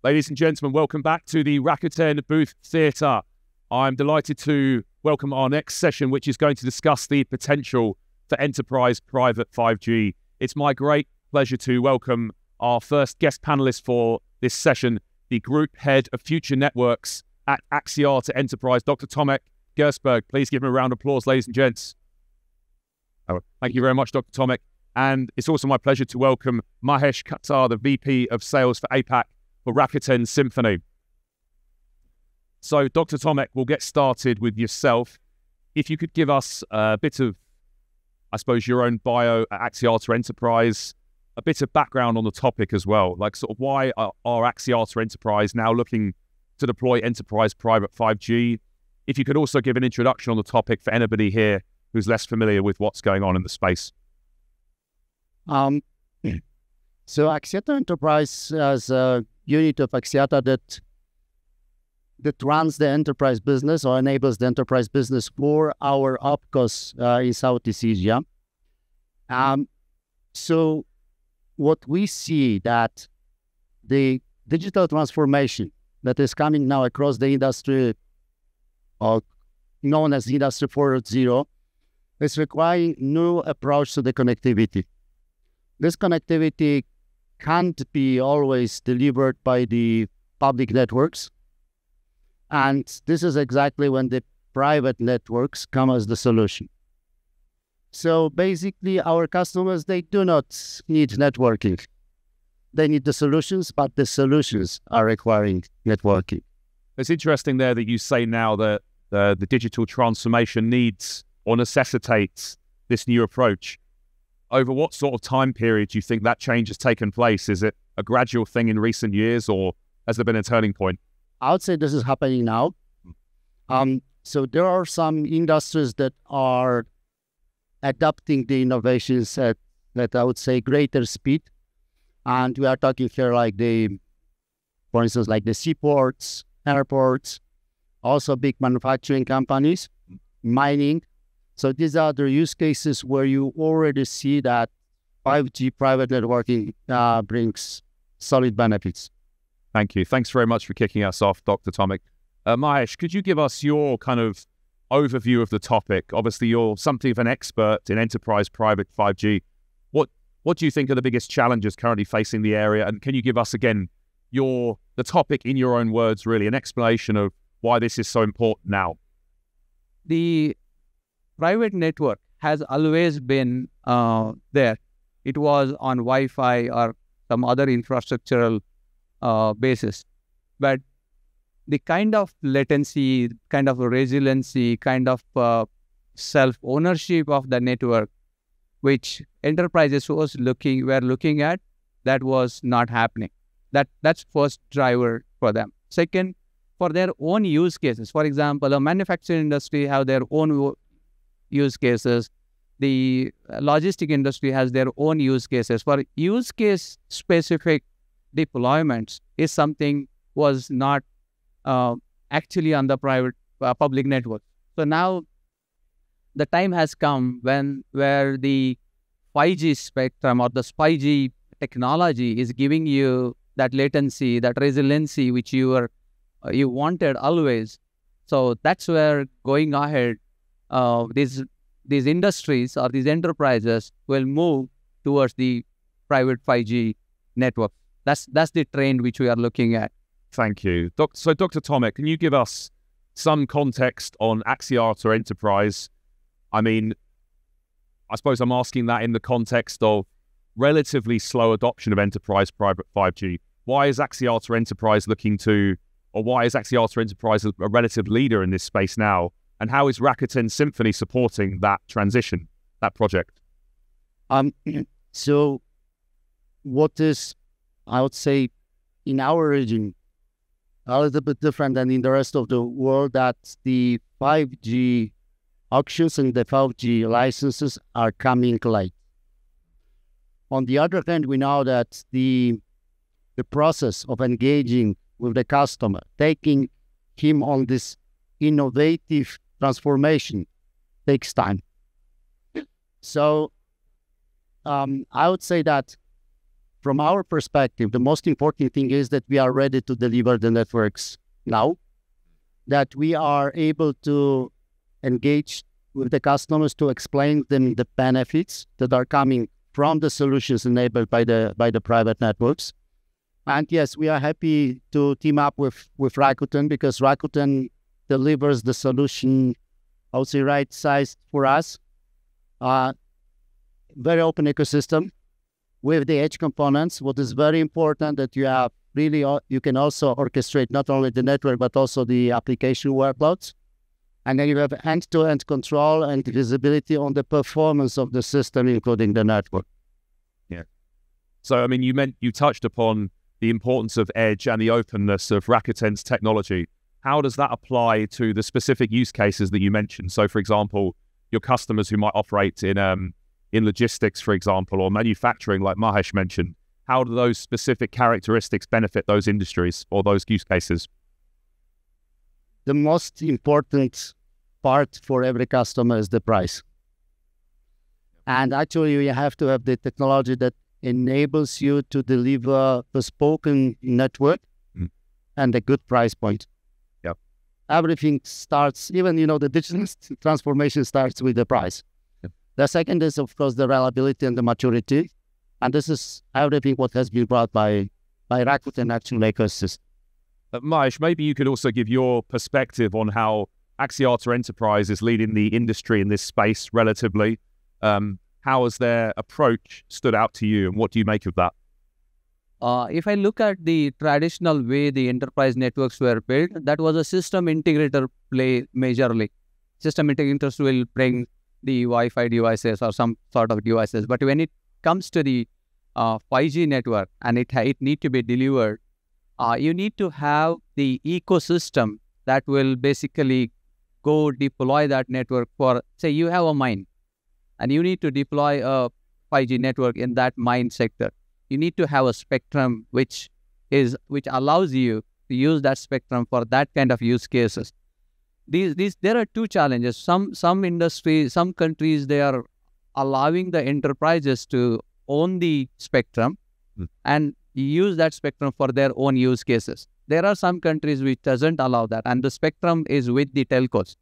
Ladies and gentlemen, welcome back to the Rakuten Booth Theater. I'm delighted to welcome our next session, which is going to discuss the potential for enterprise private 5G. It's my great pleasure to welcome our first guest panelist for this session, the Group Head of Future Networks at Axiata Enterprise, Dr. Tomek Gerszberg. Please give him a round of applause, ladies and gents. Thank you very much, Dr. Tomek. And it's also my pleasure to welcome Mahesh Kasar, the VP of Sales for APAC for Rakuten Symphony. So, Dr. Tomek, we'll get started with yourself. If you could give us a bit of, I suppose, your own bio at Axiata Enterprise, a bit of background on the topic as well, like sort of why are Axiata Enterprise now looking to deploy enterprise private 5G? If you could also give an introduction on the topic for anybody here who's less familiar with what's going on in the space. So Axiata Enterprise has a unit of Axiata that runs the enterprise business or enables the enterprise business for our OpCos in Southeast Asia. So what we see that the digital transformation that is coming now across the industry, known as Industry 4.0, is requiring new approach to the connectivity. This connectivity can't be always delivered by the public networks. And this is exactly when the private networks come as the solution. So basically, our customers, they do not need networking. They need the solutions, but the solutions are requiring networking. It's interesting there that you say now that the digital transformation needs or necessitates this new approach. Over what sort of time period do you think that change has taken place? Is it a gradual thing in recent years, or has there been a turning point? I would say this is happening now. So there are some industries that are adapting the innovations at I would say greater speed. And we are talking here like for instance, like the seaports, airports, also big manufacturing companies, mining. So these are the use cases where you already see that 5G private networking brings solid benefits. Thank you. Thanks very much for kicking us off, Dr. Tomek. Mahesh, could you give us your kind of overview of the topic? Obviously, you're something of an expert in enterprise private 5G. What do you think are the biggest challenges currently facing the area? And can you give us, again, the topic in your own words, really, an explanation of why this is so important now? The private network has always been there. It was on Wi-Fi or some other infrastructural basis. But the kind of latency, kind of resiliency, kind of self-ownership of the network, which enterprises were looking at, that was not happening. That's first driver for them. Second, for their own use cases. For example, a manufacturing industry have their own use cases. The logistic industry has their own use cases. For use case specific deployments is something was not actually on the private public network. So now the time has come where the 5G spectrum or the 5G technology is giving you that latency, that resiliency which you wanted always. So that's where going ahead, these industries or these enterprises will move towards the private 5G network. That's the trend which we are looking at. Thank you. So Dr. Tomek, can you give us some context on Axiata Enterprise? I mean, I suppose I'm asking that in the context of relatively slow adoption of enterprise private 5G. Why is Axiata Enterprise why is Axiata Enterprise a relative leader in this space now? And how is Rakuten Symphony supporting that transition, that project? So what is, I would say, in our region, a little bit different than in the rest of the world, that the 5G auctions and the 5G licenses are coming late. On the other hand, we know that the process of engaging with the customer, taking him on this innovative transformation takes time. So I would say that from our perspective, the most important thing is that we are ready to deliver the networks now, that we are able to engage with the customers to explain them the benefits that are coming from the solutions enabled by the private networks. And yes, we are happy to team up with Rakuten, because Rakuten delivers the solution, I would say, right sized for us. Very open ecosystem with the edge components. What is very important that you have really, you can also orchestrate not only the network, but also the application workloads. And then you have end-to-end control and visibility on the performance of the system, including the network. Yeah. So, I mean, you touched upon the importance of edge and the openness of Rakuten's technology. How does that apply to the specific use cases that you mentioned? So, for example, your customers who might operate in logistics, for example, or manufacturing, like Mahesh mentioned, how do those specific characteristics benefit those industries or those use cases? The most important part for every customer is the price. And actually, you have to have the technology that enables you to deliver a spoken network and a good price point. Yep. Everything starts, even, the digital transformation starts with the price. Yep. The second is, of course, the reliability and the maturity. And this is everything what has been brought by Rakuten actual ecosystem. Mahesh, maybe you could also give your perspective on how Axiata Enterprise is leading the industry in this space relatively. How has their approach stood out to you, and what do you make of that? If I look at the traditional way the enterprise networks were built, that was a system integrator play majorly. System integrators will bring the Wi-Fi devices or some sort of devices. But when it comes to the 5G network and it need to be delivered, you need to have the ecosystem that will basically go deploy that network for, say, you have a mine and you need to deploy a 5G network in that mine sector. You need to have a spectrum which allows you to use that spectrum for that kind of use cases. There are two challenges. Some industries, some countries, they are allowing the enterprises to own the spectrum and use that spectrum for their own use cases. There are some countries which doesn't allow that, and the spectrum is with the telcos.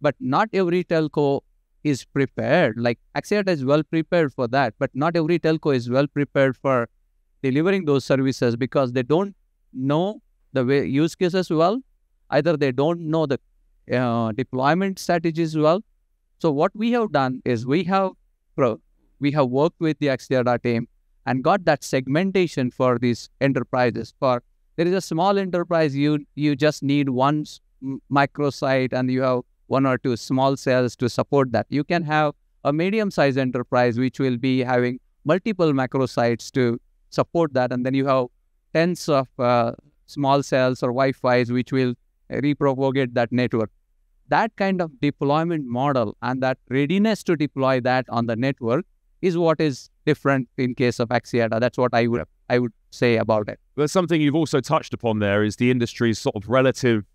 But not every telco is prepared. Like Axiata is well prepared for that, but not every telco is well prepared for delivering those services because they don't know the use cases well. Either they don't know the deployment strategies well. So what we have done is we have worked with the Axiata team and got that segmentation for these enterprises. For there is a small enterprise, you just need one microsite and you have one or two small cells to support that. You can have a medium-sized enterprise which will be having multiple macro sites to support that, and then you have tens of small cells or Wi-Fi's which will repropagate that network. That kind of deployment model and that readiness to deploy that on the network is what is different in case of Axiata. That's what I would say about it. But something you've also touched upon there is the industry's sort of relative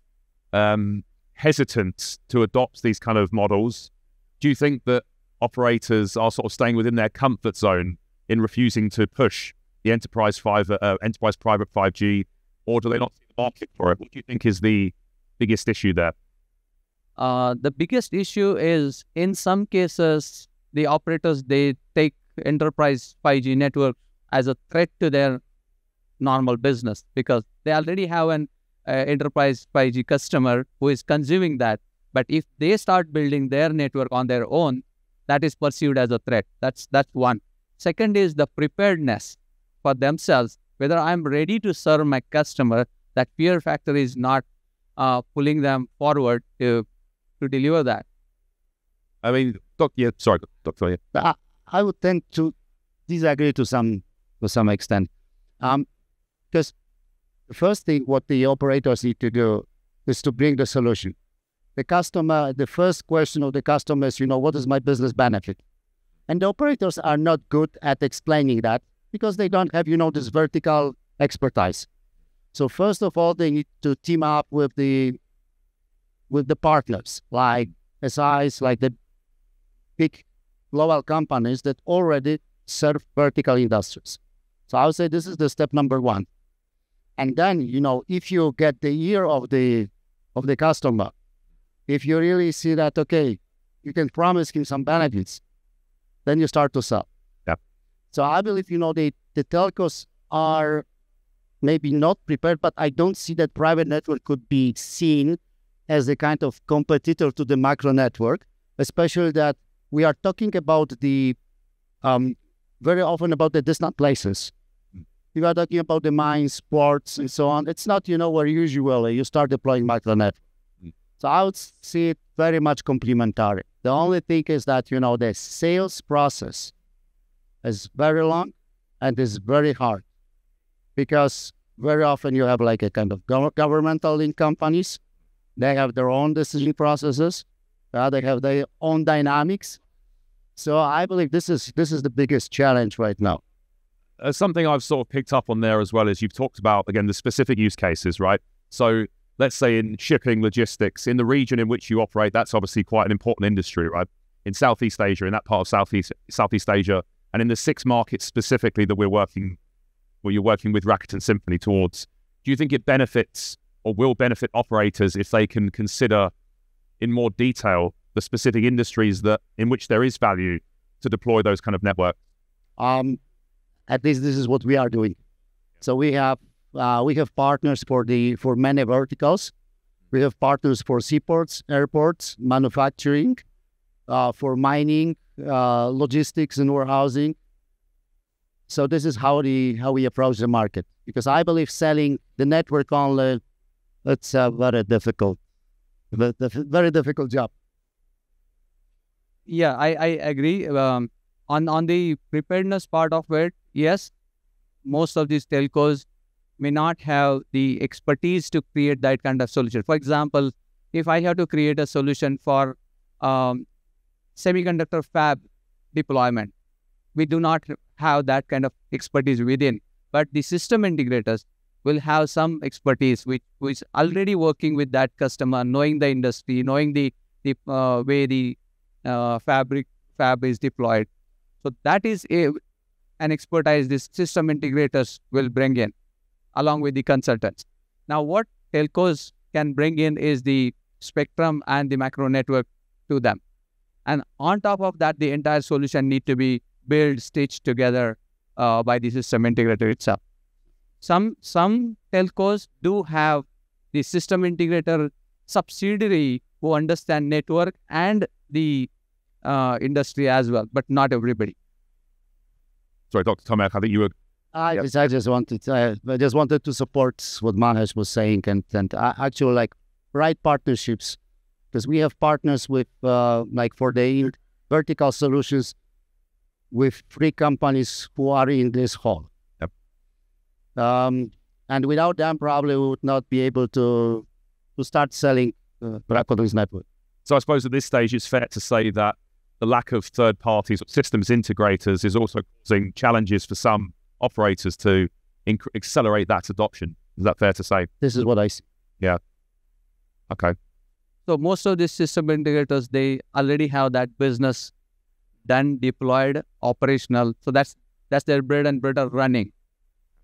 hesitance to adopt these kind of models. Do you think that operators are sort of staying within their comfort zone in refusing to push the enterprise private 5G, or do they not see the market for it? What do you think is the biggest issue there? The biggest issue is, in some cases, the operators, they take enterprise 5G network as a threat to their normal business because they already have an enterprise 5G customer who is consuming that. But if they start building their network on their own, that is perceived as a threat. That's one. Second is the preparedness for themselves, whether I'm ready to serve my customer. That fear factor is not pulling them forward to deliver that. I mean, Doctor. I would tend to disagree to some extent, because the first thing what the operators need to do is to bring the solution. The first question of the customer is, what is my business benefit? And the operators are not good at explaining that because they don't have, this vertical expertise. So first of all, they need to team up with the partners like SIs, like the big global companies that already serve vertical industries. So I would say this is the step number one. And then, if you get the ear of the customer, if you really see that, okay, you can promise him some benefits, then you start to sell. Yep. So I believe, the telcos are maybe not prepared, but I don't see that private network could be seen as a kind of competitor to the macro network, especially that we are talking about the, very often about the distant places. We are talking about the mines, ports, and so on. It's not, where usually you start deploying macro network. So I would see it very much complementary. The only thing is that, the sales process is very long and is very hard because very often you have like a kind of governmental linked companies. They have their own decision processes. They have their own dynamics. So I believe this is the biggest challenge right now. Something I've sort of picked up on there as well is you've talked about, again, the specific use cases, right? So let's say in shipping, logistics, in the region in which you operate, that's obviously quite an important industry, right? In Southeast Asia, in that part of Southeast Asia, and in the 6 markets specifically that you're working with Rakuten Symphony towards, do you think it benefits or will benefit operators if they can consider in more detail the specific industries in which there is value to deploy those kind of networks? At least this is what we are doing. So we have partners for many verticals. We have partners for seaports, airports, manufacturing, for mining, logistics and warehousing. So this is how we approach the market. Because I believe selling the network only, it's a very difficult job. Yeah, I agree. On the preparedness part of it, yes, most of these telcos may not have the expertise to create that kind of solution. For example, if I have to create a solution for semiconductor fab deployment, we do not have that kind of expertise within. But the system integrators will have some expertise who is already working with that customer, knowing the industry, knowing the way the fab is deployed. So that is an expertise these system integrators will bring in along with the consultants. Now, what telcos can bring in is the spectrum and the macro network to them. And on top of that, the entire solution need to be built, stitched together by the system integrator itself. Some telcos do have the system integrator subsidiary who understand network and the industry as well, but not everybody. Sorry, Dr. Tomek, I think you were... I just wanted to support what Mahesh was saying and actually like right partnerships, because we have partners with like for the vertical solutions with 3 companies who are in this hall. Yep. And without them, probably we would not be able to start selling Rakuten's network. So I suppose at this stage, it's fair to say that the lack of third parties or systems integrators is also causing challenges for some operators to accelerate that adoption. Is that fair to say? This is what I see. Yeah. Okay. So most of these system integrators, they already have that business done, deployed, operational. So that's their bread and butter running.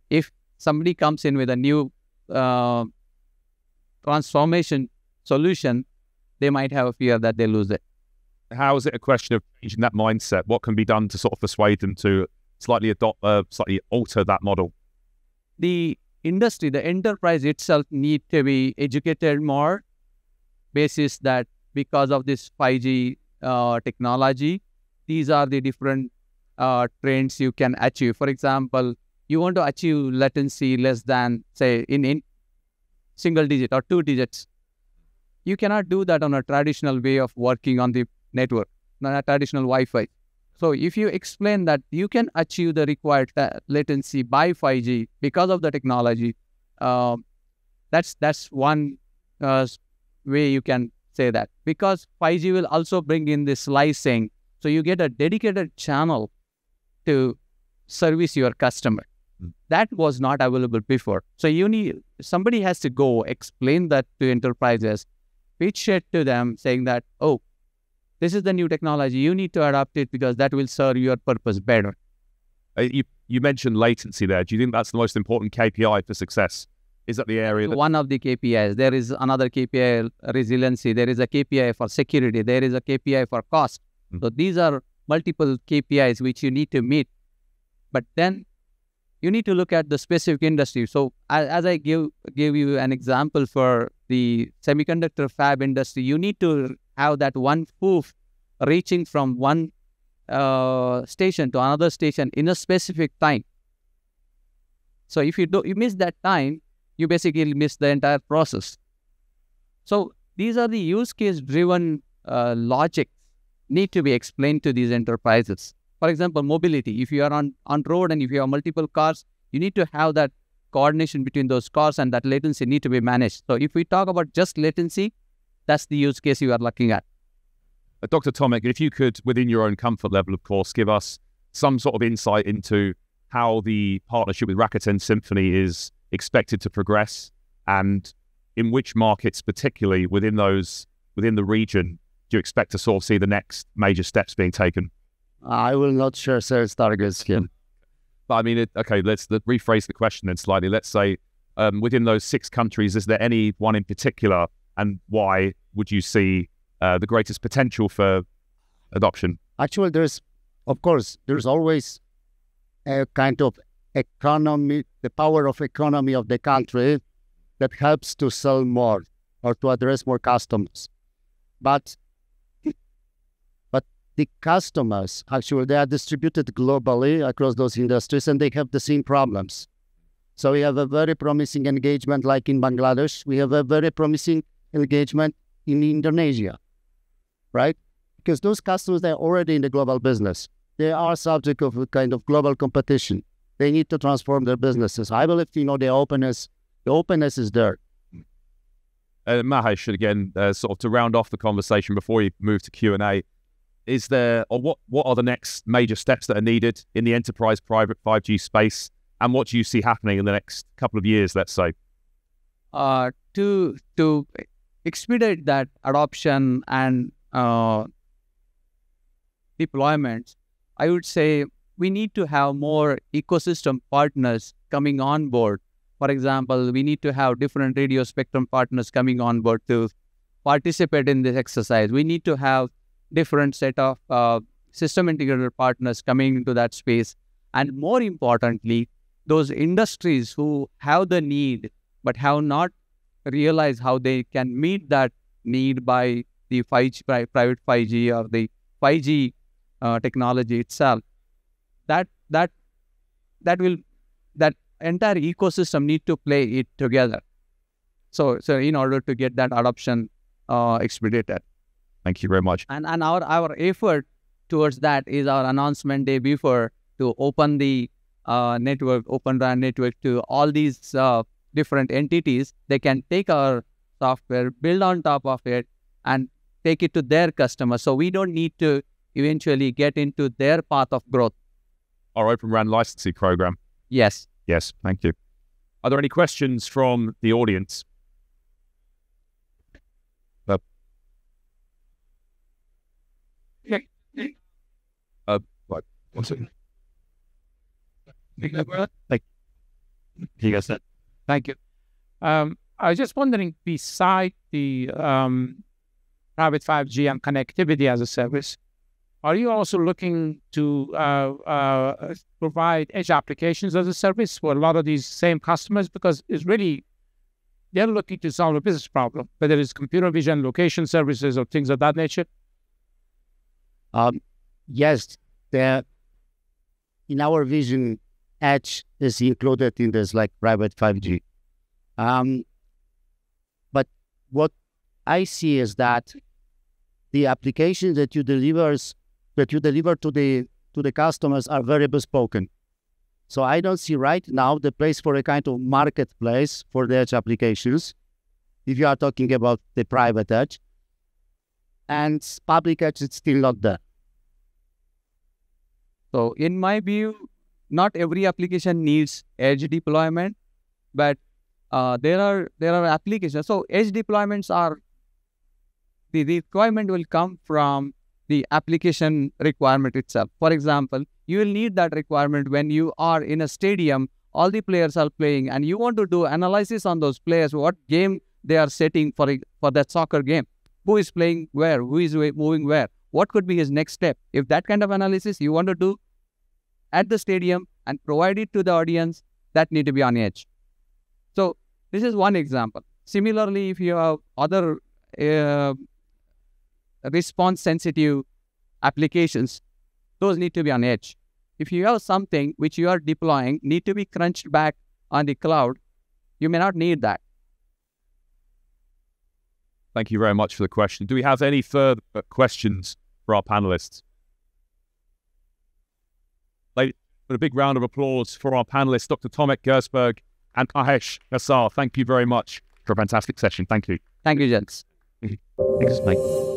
If somebody comes in with a new transformation solution, they might have a fear that they lose it. How is it a question of changing that mindset? What can be done to sort of persuade them to slightly alter that model? The industry, the enterprise itself need to be educated more, basis that because of this 5G technology, these are the different trends you can achieve. For example, you want to achieve latency less than, say, in single digit or 2 digits. You cannot do that on a traditional way of working on the network, not a traditional Wi-Fi. So if you explain that you can achieve the required latency by 5G because of the technology, that's one way you can say that. Because 5G will also bring in the slicing, so you get a dedicated channel to service your customer. That was not available before. So somebody has to go explain that to enterprises, pitch it to them saying that, oh, this is the new technology. You need to adopt it because that will serve your purpose better. You mentioned latency there. Do you think that's the most important KPI for success? Is that the area? One of the KPIs. There is another KPI, resiliency. There is a KPI for security. There is a KPI for cost. So these are multiple KPIs which you need to meet. But then you need to look at the specific industry. So as I gave you an example for the semiconductor fab industry, you need to have that one poof reaching from one station to another station in a specific time. So if you miss that time, you basically miss the entire process. So these are the use case driven logic need to be explained to these enterprises. For example, mobility. If you are on road and if you have multiple cars, you need to have that coordination between those cars, and that latency need to be managed. So if we talk about just latency, that's the use case you are looking at. Dr. Tomek, if you could, within your own comfort level, of course, give us some sort of insight into how the partnership with Rakuten Symphony is expected to progress, and in which markets, particularly within the region, do you expect to sort of see the next major steps being taken? I will not share sales targets here. But I mean, let's rephrase the question then slightly. Let's say within those 6 countries, is there any one in particular, and why would you see the greatest potential for adoption? Actually, there's always a kind of economy, the power of economy of the country that helps to sell more or to address more customers. But the customers, actually, they are distributed globally across those industries, and they have the same problems. So we have a very promising engagement like in Bangladesh. We have a very promising engagement in Indonesia, right? Because those customers, they're already in the global business. They are subject of a kind of global competition. They need to transform their businesses. I believe, the openness is there. Mahesh, again, sort of to round off the conversation before we move to Q&A, is there, or what are the next major steps that are needed in the enterprise private 5G space, and what do you see happening in the next couple of years, let's say? To expedite that adoption and deployments, I would say we need to have more ecosystem partners coming on board. For example, we need to have different radio spectrum partners coming on board to participate in this exercise. We need to have different set of system integrator partners coming into that space. And more importantly, those industries who have the need but have not realized how they can meet that need by the 5G, private 5G or the 5G technology itself, that entire ecosystem need to play it together. So in order to get that adoption expedited. Thank you very much. And our effort towards that is our announcement day before to open the network, Open RAN network to all these different entities. They can take our software, build on top of it, and take it to their customers. So we don't need to eventually get into their path of growth. Our Open RAN licensing program. Yes. Yes, thank you. Are there any questions from the audience? Right. One second. Thank you. I was just wondering, beside the private 5G and connectivity as a service, are you also looking to provide edge applications as a service for a lot of these same customers? Because it's really, they're looking to solve a business problem, whether it's computer vision, location services, or things of that nature. Yes, in our vision, edge is included in this, like private 5G. But what I see is that the applications that you deliver to the customers are very bespoke. So I don't see right now the place for a kind of marketplace for the edge applications, if you are talking about the private edge. And public edge, it's still not there. So in my view, not every application needs edge deployment, but there are applications. So edge deployments are, the requirement will come from the application requirement itself. For example, you will need that requirement when you are in a stadium, all the players are playing, and you want to do analysis on those players, what game they are setting for that soccer game. Who is playing where? Who is moving where? What could be his next step? If that kind of analysis you want to do at the stadium and provide it to the audience, that need to be on edge. So this is one example. Similarly, if you have other response-sensitive applications, those need to be on edge. If you have something which you are deploying, need to be crunched back on the cloud, you may not need that. Thank you very much for the question. Do we have any further questions for our panelists? Ladies, a big round of applause for our panelists, Dr. Tomek, Gerszberg, and Mahesh Kasar. Thank you very much for a fantastic session. Thank you. Thank you, gents. Thanks, mate.